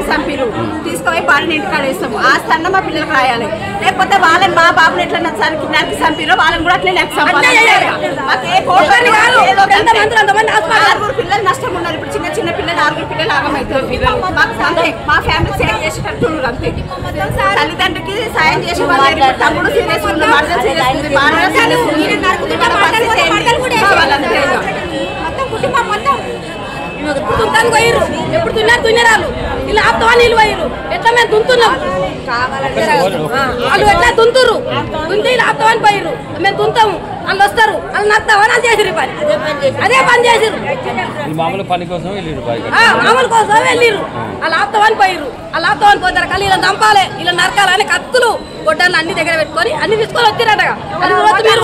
సంపిరు తీసుకుపోయి బాడీని ఇంటికాడ వేస్తాము ఆ స్థానం మా పిల్లలకు రాయాలి లేకపోతే వాళ్ళని మా బాబుని ఎట్లా నరికి సంపిరో వాళ్ళని కూడా అట్లే ఆరుగురు పిల్లలు నష్టం ఉన్నారు. ఇప్పుడు చిన్న చిన్న పిల్లలు 6 పిల్లలు ఆగమవుతారు. మా ఫ్యామిలీ సేవ్ చేసేటట్టు అంతే. తల్లిదండ్రులకి సాయం చేసే వాళ్ళు తమ్ముడు సీరియస్ ఉంది, మరద సీరియస్ ఉంది, దుంతాను పోయిరు ఎప్పుడు దున్నారు ఇలా ఆపుతావా నీళ్ళు పోయిరు ఎట్లా మేము దుంతున్నాం వాళ్ళు ఎట్లా దుంతురు దుంతి ఇలా ఆపుతావని పోయిరు మేము దుంతాము వాళ్ళు వస్తారు వాళ్ళు నస్తావా అని చేసిరు పని అదే పని చేసిరు మామూలు పని కోసం వెళ్ళిరు వాళ్ళు ఆపుతావని పోయిరు వాళ్ళు ఆపుతావని పోతారు కానీ ఇలా చంపాలి ఇలా నరకాలని కత్తులు గొడ్డలు అన్ని దగ్గర పెట్టుకొని అన్ని తీసుకొని వచ్చిరటగా అది మీరు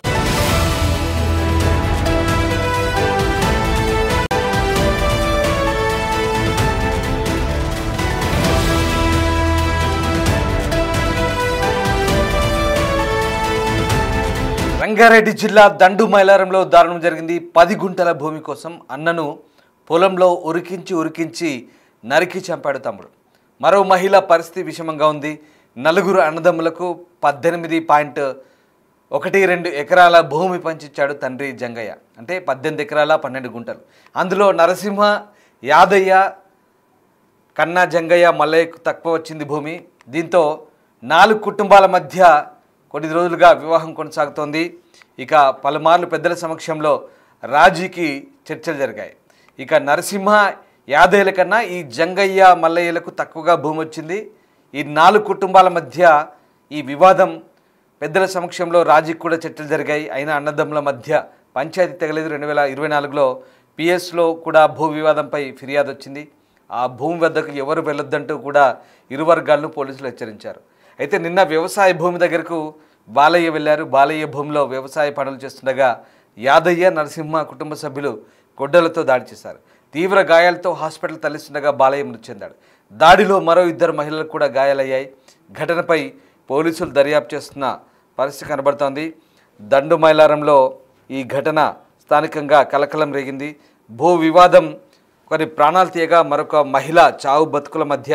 రంగారెడ్డి జిల్లా దండు మైలారంలో దారుణం జరిగింది. 10 గుంటల భూమి కోసం అన్నను పొలంలో ఉరికించి నరికి చంపాడు తమ్ముడు. మరో మహిళ పరిస్థితి విషమంగా ఉంది. 4 అన్నదమ్ములకు 18.12 ఎకరాల భూమి పంచిచ్చాడు తండ్రి జంగయ్య. అంటే 18 ఎకరాల 12 గుంటలు. అందులో నరసింహ, యాదయ్య, కన్నా జంగయ్య, మల్లయ్యకు తక్కువ వచ్చింది భూమి. దీంతో 4 కుటుంబాల మధ్య కొన్ని రోజులుగా వివాహం కొనసాగుతోంది. ఇక పలుమార్లు పెద్దల సమక్షంలో రాజీకి చర్చలు జరిగాయి. ఇక నరసింహ, యాదయ్యల కన్నా ఈ జంగయ్య, మల్లయ్యలకు తక్కువగా భూమి వచ్చింది. ఈ 4 కుటుంబాల మధ్య ఈ వివాదం పెద్దల సమక్షంలో రాజీకి కూడా చర్చలు జరిగాయి. అయినా అన్నదమ్ముల మధ్య పంచాయతీ తెగలేదు. 2024లో పిఎస్లో కూడా భూ వివాదంపై ఫిర్యాదు వచ్చింది. ఆ భూమి వద్దకు ఎవరు వెళ్ళొద్దంటూ కూడా ఇరు వర్గాలను పోలీసులు హెచ్చరించారు. అయితే నిన్న వ్యవసాయ భూమి దగ్గరకు బాలయ్య వెళ్ళారు. బాలయ్య భూమిలో వ్యవసాయ పనులు చేస్తుండగా యాదయ్య, నరసింహ కుటుంబ సభ్యులు గొడ్డలతో దాడి చేశారు. తీవ్ర గాయాలతో హాస్పిటల్ తరలిస్తుండగా బాలయ్య మృతి చెందాడు. దాడిలో మరో 2 మహిళలకు కూడా గాయాలయ్యాయి. ఘటనపై పోలీసులు దర్యాప్తు చేస్తున్న పరిస్థితి కనబడుతోంది. దండు మైలారంలో ఈ ఘటన స్థానికంగా కలకలం రేగింది. భూ వివాదం కొన్ని ప్రాణాలు తీయగా మరొక మహిళ చావు బతుకుల మధ్య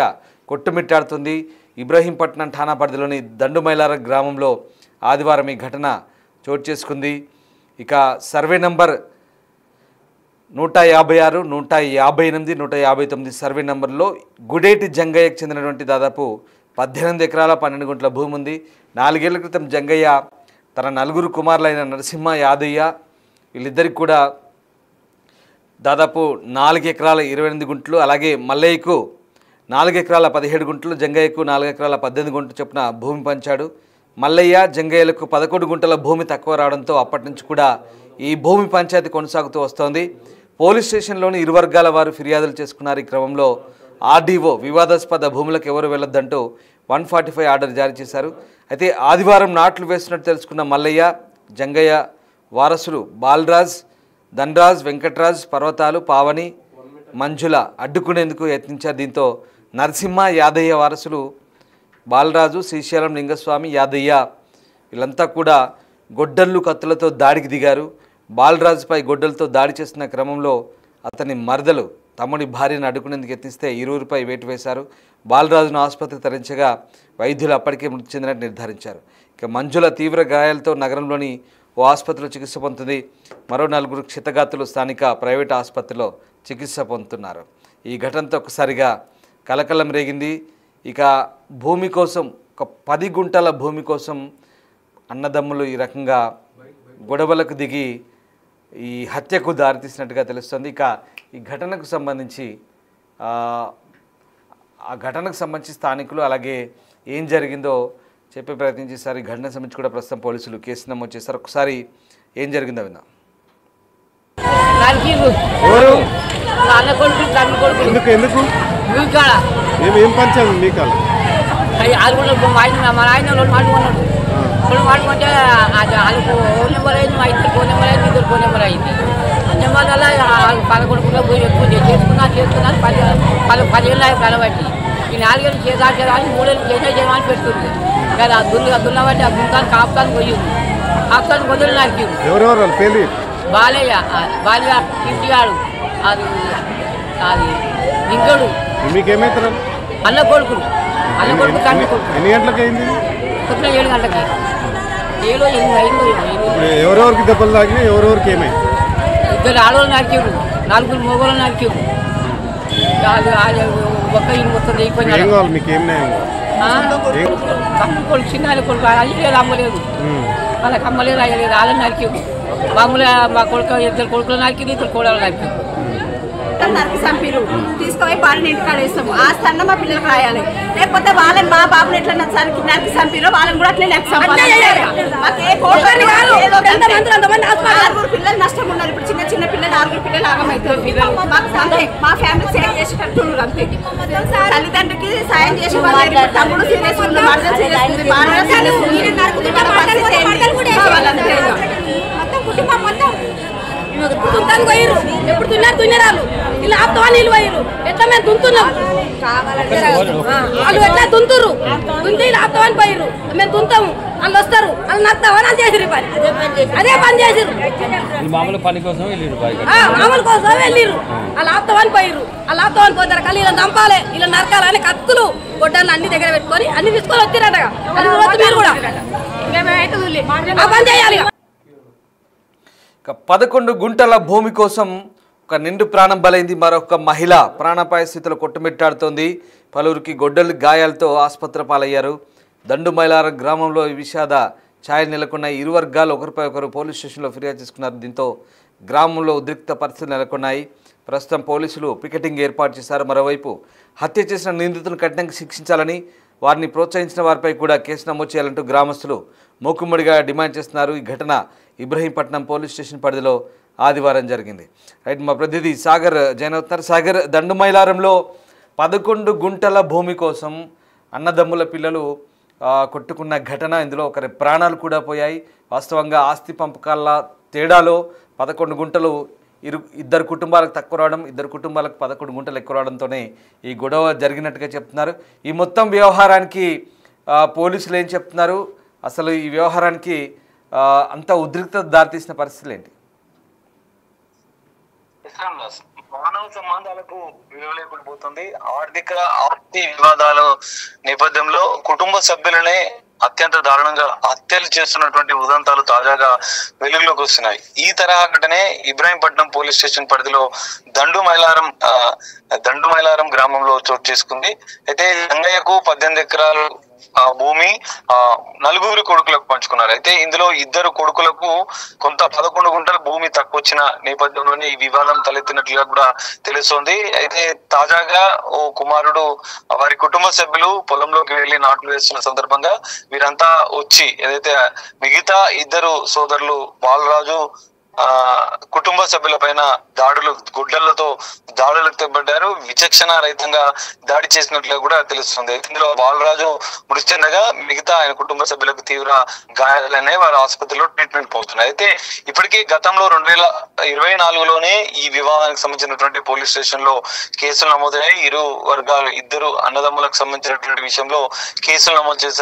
కొట్టుమిట్టాడుతుంది. ఇబ్రహీంపట్నం ఠాణా పరిధిలోని దండు మైలారం గ్రామంలో ఆదివారం ఈ ఘటన చోటు చేసుకుంది. ఇక సర్వే నంబర్ 156, 158, 159 సర్వే నంబర్లో గుడేటి జంగయ్యకు చెందినటువంటి దాదాపు 18 ఎకరాల 12 గుంటల భూమి ఉంది. 4 ఏళ్ల క్రితం జంగయ్య తన 4 కుమారులైన నరసింహ, యాదయ్య వీళ్ళిద్దరికి కూడా దాదాపు 4 ఎకరాల 28 గుంటలు, అలాగే మల్లయ్యకు 4 ఎకరాల 17 గుంటలు, జంగయ్యకు 4 ఎకరాల 18 గుంటలు చొప్పున భూమి పంచాడు. మల్లయ్య, జంగయ్యలకు 11 గుంటల భూమి తక్కువ రావడంతో అప్పటి నుంచి కూడా ఈ భూమి పంచాయతీ కొనసాగుతూ వస్తోంది. పోలీస్ స్టేషన్లోని ఇరు వర్గాల వారు ఫిర్యాదులు చేసుకున్నారు. ఈ క్రమంలో ఆర్డీఓ వివాదాస్పద భూములకు ఎవరు వెళ్ళొద్దంటూ 145 ఆర్డర్ జారీ చేశారు. అయితే ఆదివారం నాట్లు వేస్తున్నట్టు తెలుసుకున్న మల్లయ్య, జంగయ్య వారసులు బాలరాజ్, ధనరాజ్, వెంకట్రాజ్, పర్వతాలు, పావని, మంజుల అడ్డుకునేందుకు యత్నించారు. దీంతో నరసింహ, యాదయ్య వారసులు బాలరాజు, శ్రీశైలం, లింగస్వామి, యాదయ్య వీళ్ళంతా కూడా గొడ్డళ్ళు, కత్తులతో దాడికి దిగారు. బాలరాజుపై గొడ్డలతో దాడి చేస్తున్న క్రమంలో అతని మరదలు తమ్ముడి భార్యను అడ్డుకునేందుకు యత్నిస్తే ఇరువురిపై వేటు వేశారు. బాలరాజును ఆసుపత్రికి తరలించగా వైద్యులు అప్పటికే మృతి చెందినట్టు నిర్ధారించారు. ఇక మంజుల తీవ్ర గాయాలతో నగరంలోని ఓ ఆసుపత్రిలో చికిత్స పొందుతుంది. మరో 4 క్షతగాతులు స్థానిక ప్రైవేట్ ఆసుపత్రిలో చికిత్స పొందుతున్నారు. ఈ ఘటనతో ఒకసారిగా కలకలం రేగింది. ఇక భూమి కోసం, ఒక 10 గుంటల భూమి కోసం అన్నదమ్ములు ఈ రకంగా గొడవలకు దిగి ఈ హత్యకు దారితీసినట్టుగా తెలుస్తుంది. ఇక ఈ ఘటనకు సంబంధించి స్థానికులు అలాగే ఏం జరిగిందో చెప్పే ప్రయత్నం చేశారు. ఈ ఘటన సంబంధించి కూడా ప్రస్తుతం పోలీసులు కేసు నమోదు చేశారు. ఒకసారి ఏం జరిగిందో విందాం. ఏం పంచాలి మీకు మాడుకుంటే వాళ్ళకు ఓన్ నెంబర్ అయింది, మా ఇద్దరు ఫోన్ నెంబర్ అయింది, ఇద్దరు ఫోన్ నెంబర్ అయింది. నెంబర్ వల్ల 11 పోయి ఎక్కువ చేసుకున్నాను. 10 ఏళ్ళు కలబట్టి ఈ 4 ఏళ్ళు చేసాలి 3 ఏళ్ళు చేయమని పెడుతుంది కదా. దున్నబట్టి ఆ గుంతాన్ని కాపుతాను పోయింది. కాపుతాను వదిలి నరికింది. ఎవరెవరు పేరు? బాలయ్య, బాలయ్య ఇంటిగాడు, అది అది ఇంకోడు మీకేమైతారు అన్న కొడుకులు తండ్రి కొడుకు ఎన్ని గంటలకు అయింది పొద్దున 7 గంటలకి 7 8 అయిందో ఇప్పుడు ఎవరెవరికి దెబ్బలు తాగినా ఎవరెవరికి ఏమైంది 2 ఆడవాళ్ళు నరికేరు 4 మగవాళ్ళు నరికేరు ఒక్క ఇల్లు మొత్తం ఏం అయిపోయినాడు కావాలి మీకు ఏం న్యాయం కావాలి తమ్ముడు కొడుకు చిన్న కొడుకు అయ్యలేదు అమ్మలేదు వాళ్ళకి అమ్మలేదు అయ్యలేదు వాళ్ళని నరికేరు మామూలుగా మా కొడుకు 2 కొడుకులు నరికింది 2 కోడలు నరికింది నరికి చంపిరు తీసుకుపోయి బాడీని ఇంటికాడ వేస్తాము ఆ స్థానం మా పిల్లలకు రాయాలి లేకపోతే వాళ్ళని మా బాబుని ఎట్లా నరికి చంపిరో వాళ్ళని కూడా అట్లే నరికి పిల్లలు నష్టం ఉన్నారు ఇప్పుడు చిన్న పిల్లలు 6 పిల్లలు ఆగమవుతారు మా ఫ్యామిలీ సేవ్ చేసేటట్టు అంతే తల్లిదండ్రికి సాయం చేసే వాళ్ళు తమ్ముడు సీరియస్ ఉంది మర్దలు సీరియస్ ఉంది వాళ్ళంతే కుటుంబం మొత్తం తుంతానికి పోయిర్రు ఎప్పుడు తున్నారు ఇలా ఆపుతావా నీళ్ళు పోయిర్రు ఎట్లా మేము తుంతున్నాం వాళ్ళు ఎట్లా తుంతుర్రు తుంచి ఇలా ఆపుతావని పోయిర్రు మేము తుంతాము వాళ్ళు వస్తారు వాళ్ళు నడతావని వాళ్ళు చేసిరు పని అదే పని చేసిరు మామూలు పని కోసం వెళ్ళిరు మామూలు కోసం వెళ్ళిర్రు వాళ్ళు ఆపుతావని పోయిర్రు వాళ్ళు ఆపుతావని పోతారు కానీ ఇలా చంపాలి ఇలా నరకాలని కత్తులు గొడ్డలు అన్ని దగ్గర పెట్టుకొని అన్ని తీసుకొని వచ్చిరట అది మీరు కూడా ఆ పని చేయాలి 11 గుంటల భూమి కోసం ఒక నిండు ప్రాణం బలైంది. మరొక మహిళ ప్రాణాపాయ స్థితిలో కొట్టుమిట్టాడుతోంది. పలువురికి గొడ్డలి గాయాలతో ఆసుపత్రి పాలయ్యారు. దండుమైలారం గ్రామంలో విషాద ఛాయలు నెలకొన్నాయి. ఇరు వర్గాలు ఒకరిపై ఒకరు పోలీస్ స్టేషన్లో ఫిర్యాదు చేసుకున్నారు. దీంతో గ్రామంలో ఉద్రిక్త పరిస్థితులు నెలకొన్నాయి. ప్రస్తుతం పోలీసులు పికెటింగ్ ఏర్పాటు చేశారు. మరోవైపు హత్య చేసిన నిందితులను కఠినంగా శిక్షించాలని, వారిని ప్రోత్సహించిన వారిపై కూడా కేసు నమోదు చేయాలంటూ గ్రామస్తులు మూకుమ్మడిగా డిమాండ్ చేస్తున్నారు. ఈ ఘటన ఇబ్రహీంపట్నం పోలీస్ స్టేషన్ పరిధిలో ఆదివారం జరిగింది. రైట్, మా ప్రతినిధి సాగర్ జాయిన్ అవుతున్నారు. సాగర్, దండుమైలారంలో 11 గుంటల భూమి కోసం అన్నదమ్ముల పిల్లలు కొట్టుకున్న ఘటన, ఇందులో ఒకరి ప్రాణాలు కూడా పోయాయి. వాస్తవంగా ఆస్తి పంపకాల తేడాలో 11 గుంటలు ఇద్దరు కుటుంబాలకు తక్కువ రావడం, ఇద్దరు కుటుంబాలకు 11 గుంటలు ఎక్కువ రావడంతోనే ఈ గొడవ జరిగినట్టుగా చెప్తున్నారు. ఈ మొత్తం వ్యవహారానికి పోలీసులు ఏం చెప్తున్నారు? అసలు ఈ వ్యవహారానికి అంత ఉద్రిక్తత దారితీసిన పరిస్థితులు ఏంటి? మానవ సంబంధాలకు విలువ లేకుండా పోతుంది. ఆస్తి వివాదాల నేపథ్యంలో కుటుంబ సభ్యులనే అత్యంత దారుణంగా హత్యలు చేస్తున్నటువంటి ఉదంతాలు తాజాగా వెలుగులోకి వస్తున్నాయి. ఈ తరహా ఘటనే ఇబ్రాహీంపట్నం పోలీస్ స్టేషన్ పరిధిలో దండుమైలారం గ్రామంలో చోటు చేసుకుంది. అయితే రంగయ్యకు 18 ఎకరాలు భూమి 4 కొడుకులకు పంచుకున్నారు. అయితే ఇందులో 2 కొడుకులకు కొంత 11 గుంటల భూమి తక్కువ వచ్చిన నేపథ్యంలోనే ఈ వివాదం తలెత్తినట్లుగా కూడా తెలుస్తోంది. అయితే తాజాగా ఓ కుమారుడు వారి కుటుంబ సభ్యులు పొలంలోకి వెళ్లి నాట్లు వేస్తున్న సందర్భంగా వీరంతా వచ్చి ఏదైతే మిగతా 2 సోదరులు బాలరాజు కుటుంబ సభ్యుల పైన గుడ్డలతో దాడులకు తెప్పడ్డారు. విచక్షణ రహితంగా దాడి చేసినట్లుగా కూడా తెలుస్తుంది. ఇందులో బాలరాజు మృతి చెందగా మిగతా ఆయన కుటుంబ సభ్యులకు తీవ్ర గాయాలనే వారు ఆసుపత్రిలో ట్రీట్మెంట్ పొందుతున్నారు. అయితే ఇప్పటికే గతంలో 2024లోనే ఈ వివాదానికి సంబంధించినటువంటి పోలీస్ స్టేషన్ లో కేసులు నమోదయ్యాయి. ఇరు వర్గాలు 2 అన్నదమ్ములకు సంబంధించినటువంటి విషయంలో కేసులు నమోదు చేశారు.